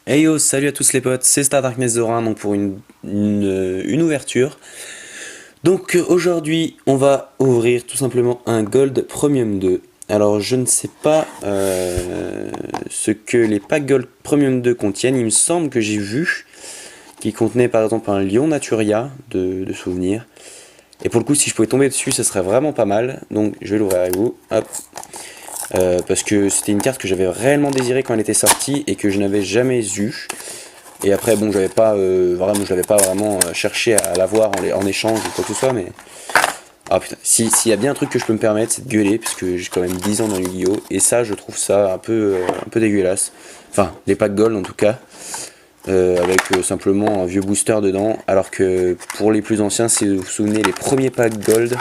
Hey yo, salut à tous les potes, c'est Star Darkness Zorin donc pour une ouverture. Donc aujourd'hui, on va ouvrir tout simplement un Gold Premium 2. Alors je ne sais pas ce que les packs Gold Premium 2 contiennent. Il me semble que j'ai vu qu'il contenait par exemple un Lion Naturia de souvenir. Et pour le coup, si je pouvais tomber dessus, ce serait vraiment pas mal. Donc je vais l'ouvrir avec vous. Hop. Parce que c'était une carte que j'avais réellement désirée quand elle était sortie et que je n'avais jamais eue. Et après, bon, je l'avais pas vraiment cherché à l'avoir en échange ou quoi que ce soit, mais. Ah putain, s'il y a bien un truc que je peux me permettre, c'est de gueuler, parce que j'ai quand même 10 ans dans Yu-Gi-Oh! Et ça, je trouve ça un peu dégueulasse. Enfin, les packs gold en tout cas, avec simplement un vieux booster dedans. Alors que pour les plus anciens, si vous vous souvenez, les premiers packs gold,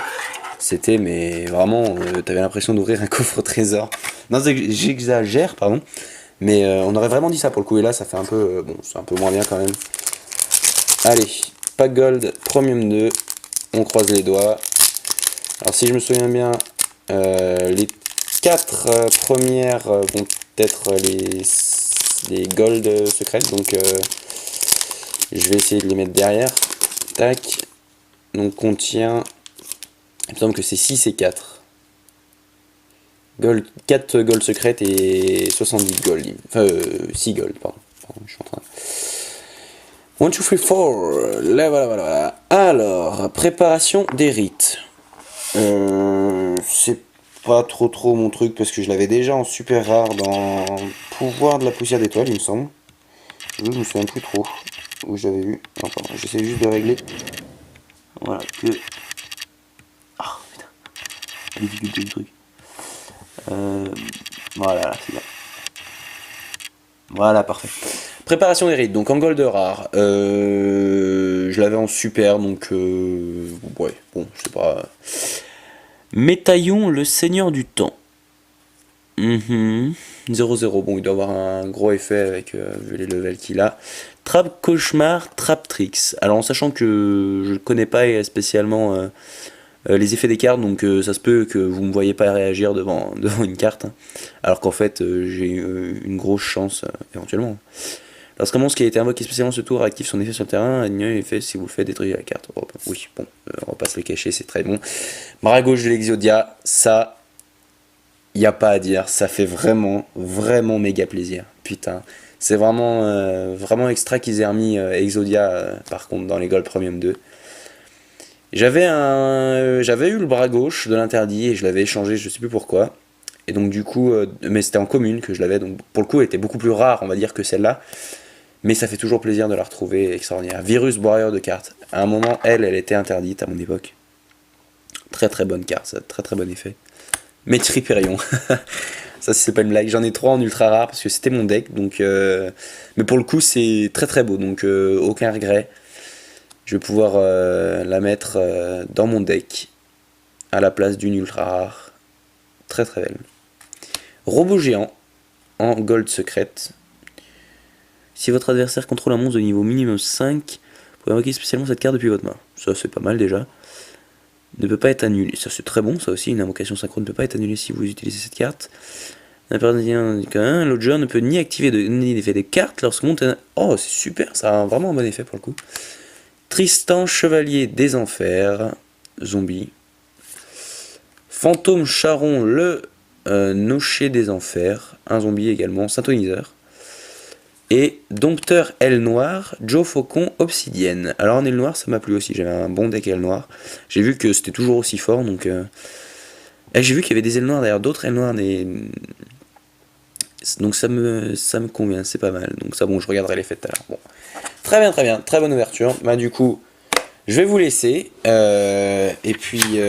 c'était, mais vraiment, t'avais l'impression d'ouvrir un coffre au trésor. Non, j'exagère, pardon. Mais on aurait vraiment dit ça pour le coup, et là ça fait un peu, bon, c'est un peu moins bien quand même. Allez, pack gold, premium 2, on croise les doigts. Alors si je me souviens bien, les 4 premières vont être les gold secrètes, donc je vais essayer de les mettre derrière. Tac, donc contient, il me semble que c'est 6 et 4. Gold, 4 gold secrètes et 70 gold, enfin 6 gold, pardon, je suis en train de... 1, 2, 3, 4. Là, voilà, voilà, voilà. Alors, préparation des rites. C'est pas trop mon truc parce que je l'avais déjà en super rare dans Pouvoir de la poussière d'étoile, il me semble. Je me souviens plus trop où j'avais eu. Non, pardon, j'essaie juste de régler. Voilà, que. Ah, putain, la difficulté du truc. Voilà, c'est bien. Voilà, parfait. Préparation des rites, donc en gold rare. Je l'avais en super, donc ouais, bon, je sais pas. Métaillon, le seigneur du temps. 0-0, bon, il doit avoir un gros effet avec vu les levels qu'il a. Trap cauchemar, trap tricks. Alors en sachant que je ne connais pas spécialement les effets des cartes, donc ça se peut que vous ne me voyez pas réagir devant une carte, hein. Alors qu'en fait j'ai une grosse chance éventuellement. Lorsqu'un monstre qui a été invoqué spécialement ce tour active son effet sur le terrain, un effet si vous le faites détruire la carte. Oh, oui, bon, on va pas se le cacher, c'est très bon. Bras gauche de l'Exodia, ça, y a pas à dire, ça fait vraiment méga plaisir. Putain, c'est vraiment extra qu'ils aient remis Exodia par contre dans les Gold Premium 2. J'avais eu le bras gauche de l'interdit et je l'avais échangé, je sais plus pourquoi. Et donc du coup, mais c'était en commune que je l'avais, donc pour le coup elle était beaucoup plus rare on va dire que celle-là. Mais ça fait toujours plaisir de la retrouver, extraordinaire. Virus Warrior de cartes. À un moment, elle était interdite à mon époque. Très bonne carte, ça, très bon effet. Mais Triperion. Ça, c'est pas une blague. J'en ai 3 en ultra rare parce que c'était mon deck. Donc, mais pour le coup, c'est très beau. Donc, aucun regret. Je vais pouvoir la mettre dans mon deck à la place d'une ultra rare. Très belle. Robot géant en gold secrète. Si votre adversaire contrôle un monstre de niveau minimum 5, vous pouvez invoquer spécialement cette carte depuis votre main. Ça, c'est pas mal déjà. Ne peut pas être annulé. Ça, c'est très bon, ça aussi. Une invocation synchro ne peut pas être annulée si vous utilisez cette carte. L'autre joueur ne peut ni activer ni effet des cartes lorsqu'on monte un... Oh, c'est super, ça a vraiment un bon effet pour le coup. Tristan, chevalier des enfers. Zombie. Fantôme Charon, le nocher des enfers. Un zombie également. Synthoniseur. Et Dompteur aile noire, Joe Faucon, obsidienne. Alors en aile noire, ça m'a plu aussi. J'avais un bon deck aile noire. J'ai vu que c'était toujours aussi fort, donc... Et j'ai vu qu'il y avait des ailes noires derrière d'autres ailes noires, donc ça me convient, c'est pas mal. Donc ça, bon, je regarderai les faits tout à l'heure. Bon. Très bien, très bonne ouverture. Bah du coup, je vais vous laisser. Et puis,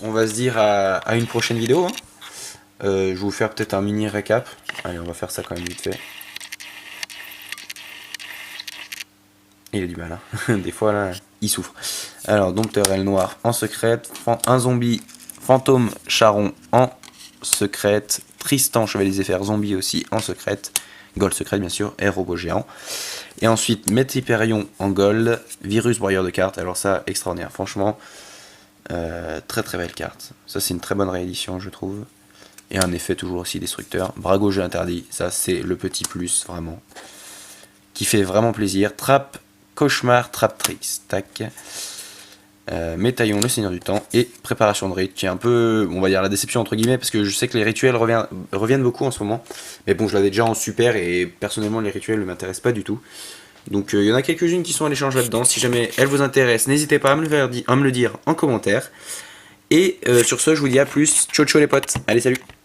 on va se dire à une prochaine vidéo, hein. Je vais vous faire peut-être un mini récap. Allez, on va faire ça quand même vite fait. Il a du mal, hein. Des fois là, il souffre. Alors, Dompteur aile noire en secrète, un zombie, fantôme Charon en secrète, Tristan chevalier des fers zombie aussi en secrète, gold secrète bien sûr, et robot géant. Et ensuite Hyperion en gold, virus broyeur de cartes. Alors ça, extraordinaire, franchement, très belle carte. Ça c'est une très bonne réédition je trouve. Et un effet toujours aussi destructeur. Bras gauche interdit, ça c'est le petit plus vraiment. qui fait vraiment plaisir. Trappe, cauchemar, trap tricks. Tac. Métaillon, le seigneur du temps, et préparation de rite, qui est un peu, on va dire, la déception entre guillemets, parce que je sais que les rituels reviennent beaucoup en ce moment, mais bon, je l'avais déjà en super, et personnellement, les rituels ne m'intéressent pas du tout. Donc il y en a quelques-unes qui sont à l'échange là-dedans, si jamais elles vous intéressent, n'hésitez pas à me le dire en commentaire, et sur ce, je vous dis à plus, ciao ciao les potes, allez salut.